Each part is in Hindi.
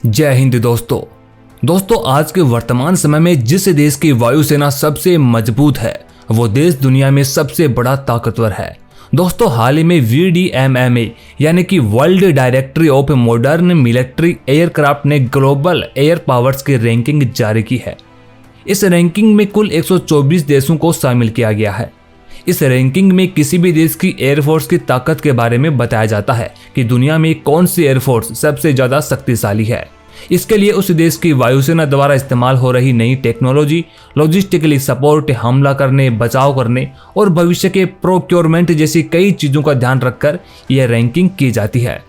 जय हिंद दोस्तों आज के वर्तमान समय में जिस देश की वायुसेना सबसे मजबूत है वो देश दुनिया में सबसे बड़ा ताकतवर है। दोस्तों हाल ही में VDMMA यानी कि world directory of modern military aircraft ने ग्लोबल एयर पावर्स की रैंकिंग जारी की है। इस रैंकिंग में कुल 124 देशों को शामिल किया गया है। इस रैंकिंग में किसी भी देश की एयरफोर्स की ताकत के बारे में बताया जाता है कि दुनिया में कौन सी एयरफोर्स सबसे ज्यादा शक्तिशाली है। इसके लिए उस देश की वायुसेना द्वारा इस्तेमाल हो रही नई टेक्नोलॉजी, लॉजिस्टिकली सपोर्ट, हमला करने, बचाव करने और भविष्य के प्रोक्योरमेंट जैसी कई चीजों का ध्यान रखकर यह रैंकिंग की जाती है।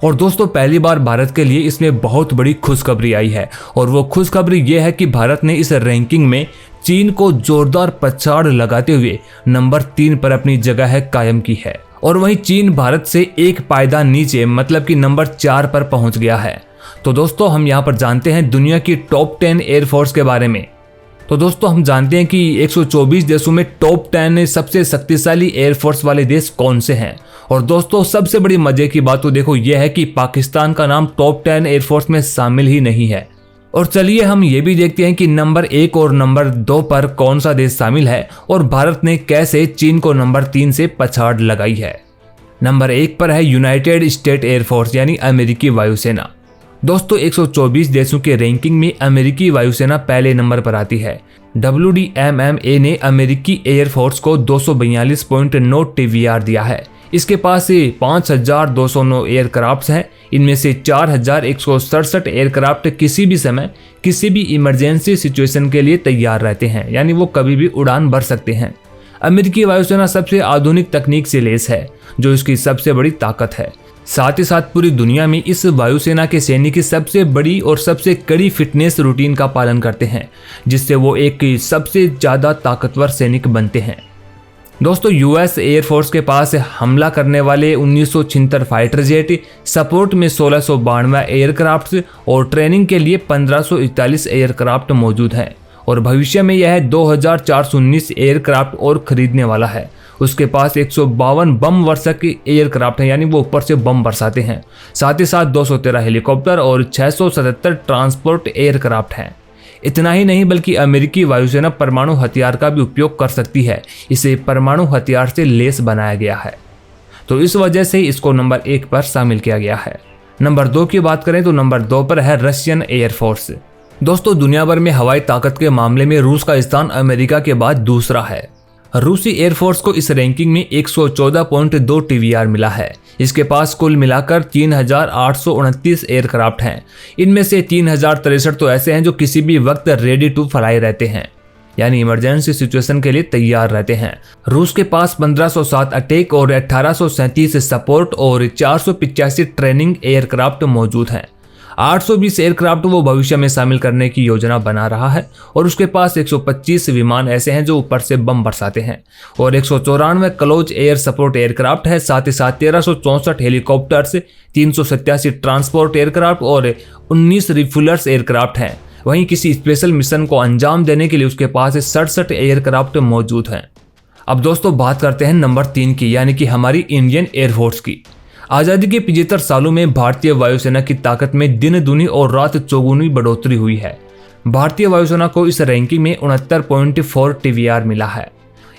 और दोस्तों पहली बार भारत के लिए इसमें बहुत बड़ी खुशखबरी आई है और वो खुशखबरी ये है कि भारत ने इस रैंकिंग में चीन को जोरदार पछाड़ लगाते हुए नंबर 3 पर अपनी जगह कायम की है। और वहीं चीन भारत से एक पायदान नीचे मतलब कि नंबर 4 पर पहुंच गया है। तो दोस्तों हम यहाँ पर जानते हैं दुनिया की टॉप 10 एयरफोर्स के बारे में। तो दोस्तों हम जानते हैं कि 124 देशों में टॉप 10 सबसे शक्तिशाली एयरफोर्स वाले देश कौन से हैं। और दोस्तों सबसे बड़ी मजे की बात तो देखो यह है कि पाकिस्तान का नाम टॉप 10 एयरफोर्स में शामिल ही नहीं है। और चलिए हम ये भी देखते हैं कि नंबर 1 और नंबर 2 पर कौन सा देश शामिल है और भारत ने कैसे चीन को नंबर 3 से पछाड़ लगाई है। नंबर 1 पर है यूनाइटेड स्टेट एयरफोर्स यानी अमेरिकी वायुसेना। दोस्तों 124 देशों के रैंकिंग में अमेरिकी वायुसेना पहले नंबर पर आती है। WDMMA ने अमेरिकी एयरफोर्स को 242.9 TVR दिया है। इसके पास 5209 एयरक्राफ्ट हैं। इनमें से 4167 एयरक्राफ्ट किसी भी समय किसी भी इमरजेंसी सिचुएशन के लिए तैयार रहते हैं, यानी वो कभी भी उड़ान भर सकते हैं। अमेरिकी वायुसेना सबसे आधुनिक तकनीक से लैस है जो इसकी सबसे बड़ी ताकत है। साथ ही साथ पूरी दुनिया में इस वायुसेना के सैनिक सबसे बड़ी और सबसे कड़ी फिटनेस रूटीन का पालन करते हैं जिससे वो एक सबसे ज्यादा ताकतवर सैनिक बनते हैं। दोस्तों US एयरफोर्स के पास हमला करने वाले 1976 फाइटर जेट, सपोर्ट में 1692 एयरक्राफ्ट और ट्रेनिंग के लिए 1541 एयरक्राफ्ट मौजूद हैं। और भविष्य में यह 2419 एयरक्राफ्ट और खरीदने वाला है। उसके पास 152 बम वर्षक एयरक्राफ्ट हैं, यानी वो ऊपर से बम बरसाते हैं। साथ ही साथ 213 हेलीकॉप्टर और 677 ट्रांसपोर्ट एयरक्राफ्ट हैं। इतना ही नहीं बल्कि अमेरिकी वायुसेना परमाणु हथियार का भी उपयोग कर सकती है। इसे परमाणु हथियार से लैस बनाया गया है, तो इस वजह से इसको नंबर 1 पर शामिल किया गया है। नंबर 2 की बात करें तो नंबर 2 पर है रशियन एयरफोर्स। दोस्तों दुनिया भर में हवाई ताकत के मामले में रूस का स्थान अमेरिका के बाद दूसरा है। रूसी एयरफोर्स को इस रैंकिंग में 114.2 TVR मिला है। इसके पास कुल मिलाकर 3829 एयरक्राफ्ट हैं। इनमें से 3063 तो ऐसे हैं जो किसी भी वक्त रेडी टू फ्लाई रहते हैं, यानी इमरजेंसी सिचुएशन के लिए तैयार रहते हैं। रूस के पास 1507 अटैक और 1837 सपोर्ट और 485 ट्रेनिंग एयरक्राफ्ट मौजूद हैं। 820 एयरक्राफ्ट वो भविष्य में शामिल करने की योजना बना रहा है और उसके पास 125 विमान ऐसे हैं जो ऊपर से बम बरसाते हैं और 194 क्लोज एयर सपोर्ट एयरक्राफ्ट है। साथ ही साथ 1364 हेलीकॉप्टर्स, 387 ट्रांसपोर्ट एयरक्राफ्ट और 19 रिफ्यूलर्स एयरक्राफ्ट हैं। वहीं किसी स्पेशल मिशन को अंजाम देने के लिए उसके पास 67 एयरक्राफ्ट मौजूद हैं। अब दोस्तों बात करते हैं नंबर 3 की, यानी कि हमारी इंडियन एयरफोर्स की। आज़ादी के 75 सालों में भारतीय वायुसेना की ताकत में दिन दूनी और रात चौगुनी बढ़ोतरी हुई है। भारतीय वायुसेना को इस रैंकिंग में 69.4 TVR मिला है।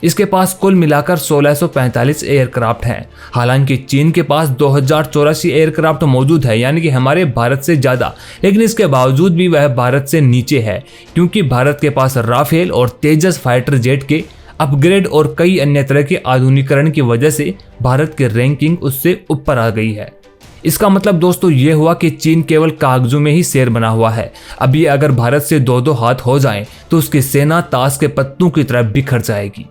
इसके पास कुल मिलाकर 1645 एयरक्राफ्ट हैं। हालांकि चीन के पास 2084 एयरक्राफ्ट मौजूद है, यानी कि हमारे भारत से ज़्यादा, लेकिन इसके बावजूद भी वह भारत से नीचे है क्योंकि भारत के पास राफेल और तेजस फाइटर जेट के अपग्रेड और कई अन्य तरह के आधुनिकीकरण की वजह से भारत की रैंकिंग उससे ऊपर आ गई है। इसका मतलब दोस्तों ये हुआ कि चीन केवल कागजों में ही शेर बना हुआ है। अब ये अगर भारत से 2-2 हाथ हो जाएं तो उसकी सेना ताश के पत्तों की तरह बिखर जाएगी।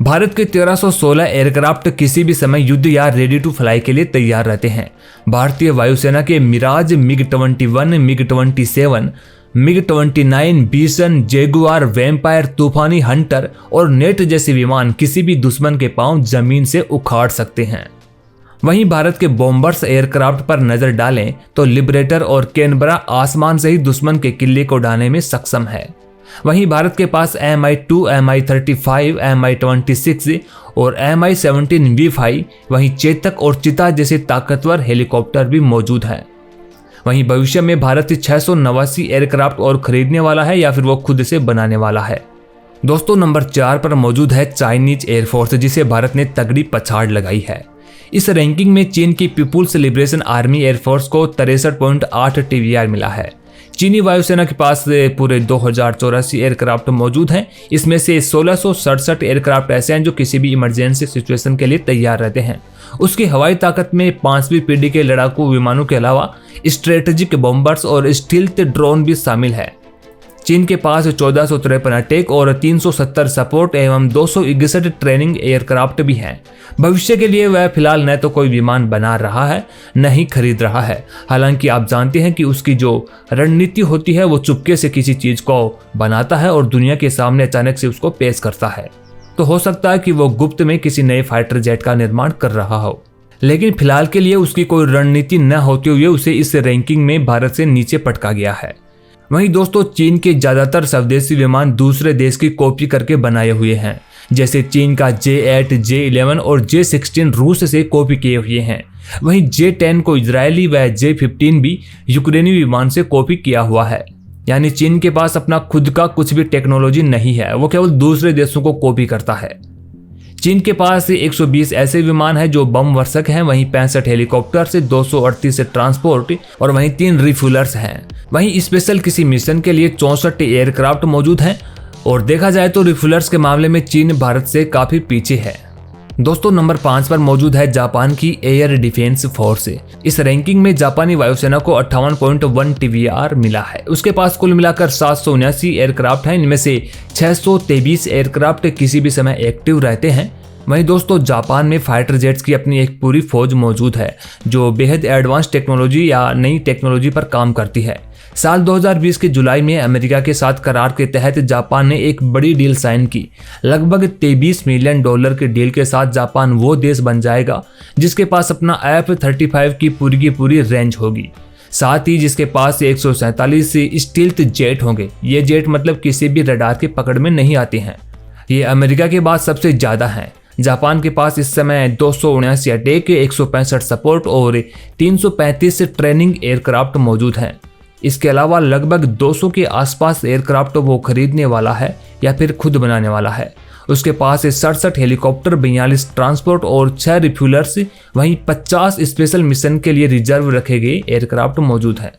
भारत के 1316 एयरक्राफ्ट किसी भी समय युद्ध या रेडी टू फ्लाई के लिए तैयार रहते हैं। भारतीय वायुसेना के Mirage, MiG-21, MiG-27, MiG-29, Bison, Jaguar, Vampire, Toofani Hunter और नेट जैसे विमान किसी भी दुश्मन के पांव जमीन से उखाड़ सकते हैं। वहीं भारत के बॉम्बर्स एयरक्राफ्ट पर नजर डालें तो लिबरेटर और कैनबरा आसमान से ही दुश्मन के किले को ढाने में सक्षम है। वहीं भारत के पास Mi-2, Mi-35, Mi-26 और Mi-17 V5, वहीं चेतक और चिता जैसे ताकतवर हेलीकॉप्टर भी मौजूद हैं। वहीं भविष्य में भारत 689 एयरक्राफ्ट और खरीदने वाला है या फिर वो खुद से बनाने वाला है। दोस्तों नंबर 4 पर मौजूद है चाइनीज एयरफोर्स, जिसे भारत ने तगड़ी पछाड़ लगाई है। इस रैंकिंग में चीन की पीपुल्स लिबरेशन आर्मी एयरफोर्स को 63.8 TVR मिला है। चीनी वायुसेना के पास पूरे 2084 एयरक्राफ्ट मौजूद हैं। इसमें से 1667 एयरक्राफ्ट ऐसे हैं जो किसी भी इमरजेंसी सिचुएशन के लिए तैयार रहते हैं। उसकी हवाई ताकत में 5वीं पीढ़ी के लड़ाकू विमानों के अलावा स्ट्रेटेजिक बॉम्बर्स और स्टील्थ ड्रोन भी शामिल है। चीन के पास 1453 अटैक और 370 सपोर्ट एवं 261 ट्रेनिंग एयरक्राफ्ट भी हैं। भविष्य के लिए वह फिलहाल न तो कोई विमान बना रहा है न ही खरीद रहा है। हालांकि आप जानते हैं कि उसकी जो रणनीति होती है वो चुपके से किसी चीज को बनाता है और दुनिया के सामने अचानक से उसको पेश करता है। तो हो सकता है कि वो गुप्त में किसी नए फाइटर जेट का निर्माण कर रहा हो, लेकिन फिलहाल के लिए उसकी कोई रणनीति न होते हुए उसे इस रैंकिंग में भारत से नीचे पटका गया है। वहीं दोस्तों चीन के ज्यादातर स्वदेशी विमान दूसरे देश की कॉपी करके बनाए हुए हैं, जैसे चीन का J8, J11 और J16 रूस से कॉपी किए हुए हैं। वहीं J10 को इजरायली व J15 भी यूक्रेनी विमान से कॉपी किया हुआ है। यानी चीन के पास अपना खुद का कुछ भी टेक्नोलॉजी नहीं है, वो केवल दूसरे देशों को कॉपी करता है। चीन के पास 120 ऐसे विमान हैं जो बम वर्षक हैं, वहीं 65 हेलीकॉप्टर से 238 ट्रांसपोर्ट और वहीं 3 रिफ्यूलर्स हैं। वहीं स्पेशल किसी मिशन के लिए 64 एयरक्राफ्ट मौजूद हैं और देखा जाए तो रिफ्यूलर्स के मामले में चीन भारत से काफी पीछे है। दोस्तों नंबर 5 पर मौजूद है जापान की एयर डिफेंस फोर्स। इस रैंकिंग में जापानी वायुसेना को 58.1 TVR मिला है। उसके पास कुल मिलाकर 779 एयरक्राफ्ट हैं, इनमें से 623 एयरक्राफ्ट किसी भी समय एक्टिव रहते हैं। वहीं दोस्तों जापान में फाइटर जेट्स की अपनी एक पूरी फौज मौजूद है जो बेहद एडवांस टेक्नोलॉजी या नई टेक्नोलॉजी पर काम करती है। साल 2020 के जुलाई में अमेरिका के साथ करार के तहत जापान ने एक बड़ी डील साइन की। लगभग $23 मिलियन के डील के साथ जापान वो देश बन जाएगा जिसके पास अपना F-35 की पूरी रेंज होगी, साथ ही जिसके पास 147 स्टील्थ जेट होंगे। ये जेट मतलब किसी भी रडार की पकड़ में नहीं आते हैं। ये अमेरिका के बाद सबसे ज्यादा हैं। जापान के पास इस समय 279 अटैक, 165 सपोर्ट और 335 ट्रेनिंग एयरक्राफ्ट मौजूद हैं। इसके अलावा लगभग 200 के आसपास एयरक्राफ्ट वो खरीदने वाला है या फिर खुद बनाने वाला है। उसके पास 67 हेलीकॉप्टर, 42 ट्रांसपोर्ट और 6 रिफ्यूलर्स, वहीं 50 स्पेशल मिशन के लिए रिजर्व रखे गए एयरक्राफ्ट मौजूद हैं।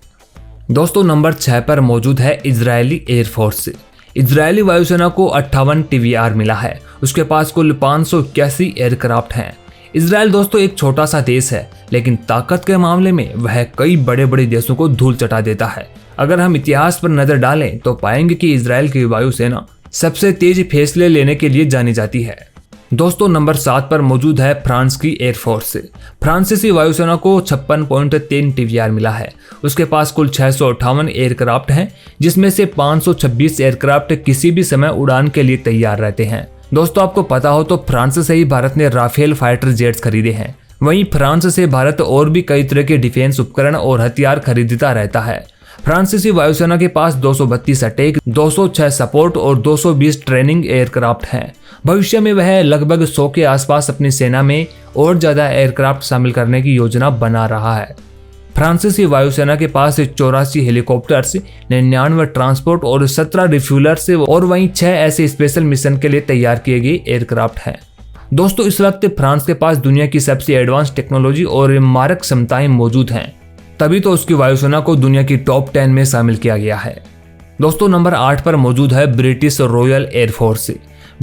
दोस्तों नंबर 6 पर मौजूद है इजरायली एयरफोर्स। इजरायली वायुसेना को 58 TVR मिला है। उसके पास कुल 581 एयरक्राफ्ट हैं। इजराइल दोस्तों एक छोटा सा देश है, लेकिन ताकत के मामले में वह कई बड़े बड़े देशों को धूल चटा देता है। अगर हम इतिहास पर नजर डालें तो पाएंगे कि इजराइल की वायुसेना सबसे तेज फैसले लेने के लिए जानी जाती है। दोस्तों नंबर 7 पर मौजूद है फ्रांस की एयरफोर्स। फ्रांसीसी वायुसेना को 56.3 TVR मिला है। उसके पास कुल 658 एयरक्राफ्ट हैं, जिसमें से 526 एयरक्राफ्ट किसी भी समय उड़ान के लिए तैयार रहते हैं। दोस्तों आपको पता हो तो फ्रांस से ही भारत ने राफेल फाइटर जेट्स खरीदे हैं। वहीं फ्रांस से भारत और भी कई तरह के डिफेंस उपकरण और हथियार खरीदता रहता है। फ्रांसीसी वायुसेना के पास 232 अटैक, 206 सपोर्ट और 220 ट्रेनिंग एयरक्राफ्ट हैं। भविष्य में वह लगभग 100 के आसपास अपनी सेना में और ज्यादा एयरक्राफ्ट शामिल करने की योजना बना रहा है। फ्रांसीसी वायुसेना के पास 84 हेलीकॉप्टर्स, 99 ट्रांसपोर्ट और 17 रिफ्यूलर्स और वहीं 6 ऐसे स्पेशल मिशन के लिए तैयार किए गए एयरक्राफ्ट हैं। दोस्तों इस वक्त फ्रांस के पास दुनिया की सबसे एडवांस टेक्नोलॉजी और मारक क्षमताएं मौजूद हैं, तभी तो उसकी वायुसेना को दुनिया की टॉप 10 में शामिल किया गया है। दोस्तों नंबर 8 पर मौजूद है British royal air force.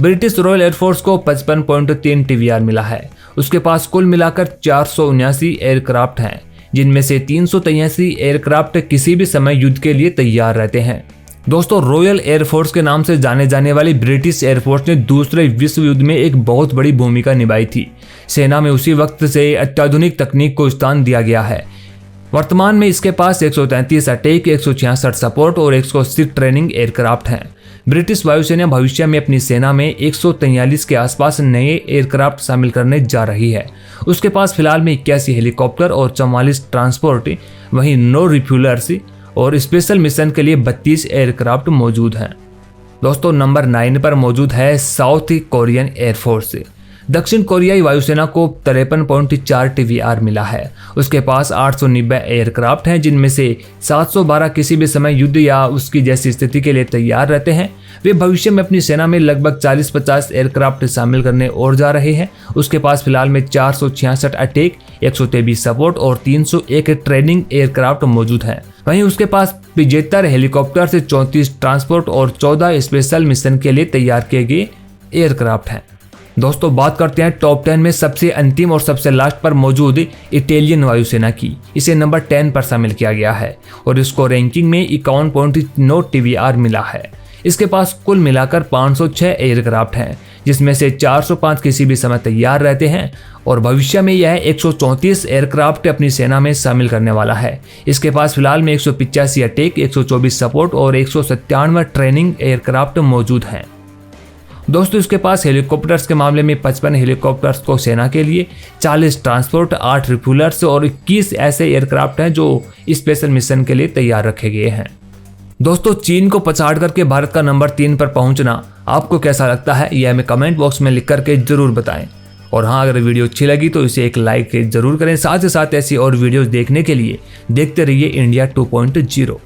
British royal air force को 55.3 TVR मिला है। उसके पास कुल मिलाकर 479 एयरक्राफ्ट हैं, जिनमें से 383 एयरक्राफ्ट किसी भी समय युद्ध के लिए तैयार रहते हैं। दोस्तों रॉयल एयरफोर्स के नाम से जाने जाने वाली ब्रिटिश एयरफोर्स ने दूसरे विश्व युद्ध में एक बहुत बड़ी भूमिका निभाई थी। सेना में उसी वक्त से अत्याधुनिक तकनीक को स्थान दिया गया है। वर्तमान में इसके पास 133 अटैक, 166 सपोर्ट और 180 ट्रेनिंग एयरक्राफ्ट हैं। ब्रिटिश वायुसेना भविष्य में अपनी सेना में 143 के आसपास नए एयरक्राफ्ट शामिल करने जा रही है। उसके पास फिलहाल में 81 हेलीकॉप्टर और 44 ट्रांसपोर्ट, वहीं 9 रिफ्यूलर्स और स्पेशल मिशन के लिए 32 एयरक्राफ्ट मौजूद हैं। दोस्तों नंबर 9 पर मौजूद है साउथ कोरियन एयरफोर्स। दक्षिण कोरियाई वायुसेना को 53.4 TVR मिला है। उसके पास 890 एयरक्राफ्ट हैं, जिनमें से 712 किसी भी समय युद्ध या उसकी जैसी स्थिति के लिए तैयार रहते हैं। वे भविष्य में अपनी सेना में लगभग 40-50 एयरक्राफ्ट शामिल करने और जा रहे हैं। उसके पास फिलहाल में 466 अटैक, 123 सपोर्ट और 301 ट्रेनिंग एयरक्राफ्ट मौजूद हैं। वहीं उसके पास 75 हेलीकॉप्टर से 34 ट्रांसपोर्ट और 14 स्पेशल मिशन के लिए तैयार किए गए एयरक्राफ्ट हैं। दोस्तों बात करते हैं टॉप 10 में सबसे अंतिम और सबसे लास्ट पर मौजूद इटालियन वायुसेना की। इसे नंबर 10 पर शामिल किया गया है और इसको रैंकिंग में 51.9 TVR मिला है। इसके पास कुल मिलाकर 506 एयरक्राफ्ट हैं, जिसमें से 405 किसी भी समय तैयार रहते हैं और भविष्य में यह 134 एयरक्राफ्ट अपनी सेना में शामिल करने वाला है। इसके पास फिलहाल में 185 अटैक, 124 सपोर्ट और 197 ट्रेनिंग एयरक्राफ्ट मौजूद हैं। दोस्तों इसके पास हेलीकॉप्टर्स के मामले में 55 हेलीकॉप्टर्स को सेना के लिए, 40 ट्रांसपोर्ट, 8 रिफ्यूलर्स और 21 ऐसे एयरक्राफ्ट हैं जो स्पेशल मिशन के लिए तैयार रखे गए हैं। दोस्तों चीन को पछाड़ करके भारत का नंबर 3 पर पहुंचना आपको कैसा लगता है, यह हमें कमेंट बॉक्स में लिख करके जरूर बताएं। और हाँ, अगर वीडियो अच्छी लगी तो इसे एक लाइक जरूर करें। साथ ही साथ ऐसी और वीडियोस देखने के लिए देखते रहिए इंडिया 2.0।